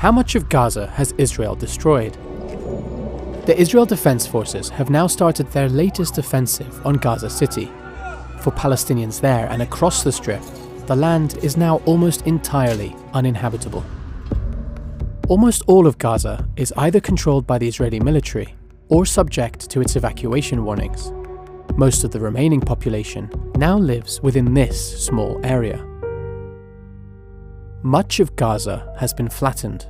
How much of Gaza has Israel destroyed? The Israel Defense Forces have now started their latest offensive on Gaza City. For Palestinians there and across the Strip, the land is now almost entirely uninhabitable. Almost all of Gaza is either controlled by the Israeli military or subject to its evacuation warnings. Most of the remaining population now lives within this small area. Much of Gaza has been flattened.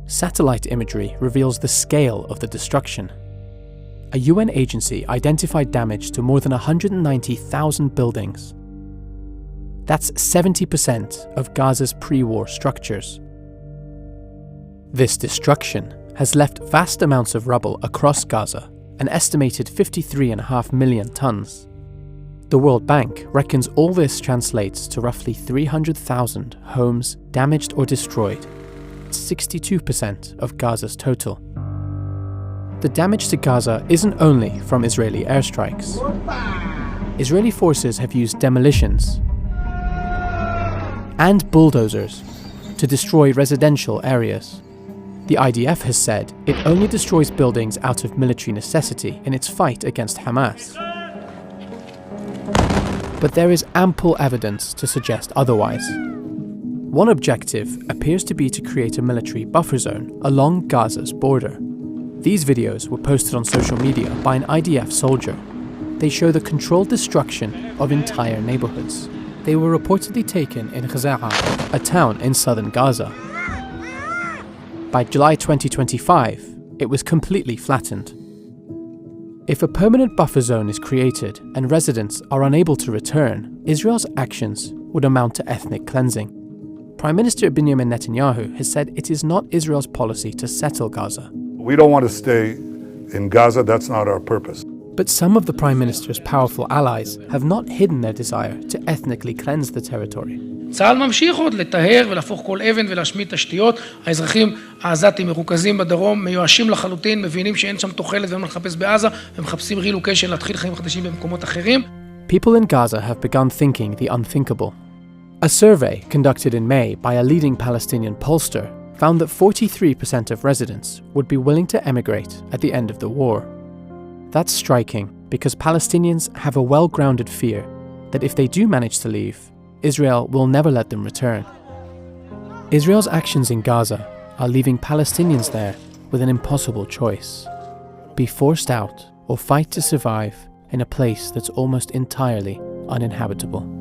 Satellite imagery reveals the scale of the destruction. A UN agency identified damage to more than 190,000 buildings. That's 70% of Gaza's pre-war structures. This destruction has left vast amounts of rubble across Gaza, an estimated 53.5 million tons. The World Bank reckons all this translates to roughly 300,000 homes damaged or destroyed, 62% of Gaza's total. The damage to Gaza isn't only from Israeli airstrikes. Israeli forces have used demolitions and bulldozers to destroy residential areas. The IDF has said it only destroys buildings out of military necessity in its fight against Hamas. But there is ample evidence to suggest otherwise. One objective appears to be to create a military buffer zone along Gaza's border. These videos were posted on social media by an IDF soldier. They show the controlled destruction of entire neighborhoods. They were reportedly taken in Ghazara, a town in southern Gaza. By July 2025, it was completely flattened. If a permanent buffer zone is created and residents are unable to return, Israel's actions would amount to ethnic cleansing. Prime Minister Benjamin Netanyahu has said it is not Israel's policy to settle Gaza. We don't want to stay in Gaza, that's not our purpose. But some of the Prime Minister's powerful allies have not hidden their desire to ethnically cleanse the territory. צה"ל ממשיך עוד לטהר ולהפוך כל אבן ולהשמיד תשתיות. האזרחים העזתים מרוכזים בדרום, מיואשים לחלוטין, מבינים שאין שם תוחלת ואין מה לחפש בעזה, ומחפשים רילוקיישן להתחיל חיים חדשים במקומות אחרים. People in Gaza have begun thinking the unthinkable. A survey conducted in May by a leading Palestinian pollster found that 43% of residents would be willing to emigrate at the end of the war. That's striking because Palestinians have a well-grounded fear that if they do manage to leave, Israel will never let them return. Israel's actions in Gaza are leaving Palestinians there with an impossible choice: be forced out or fight to survive in a place that's almost entirely uninhabitable.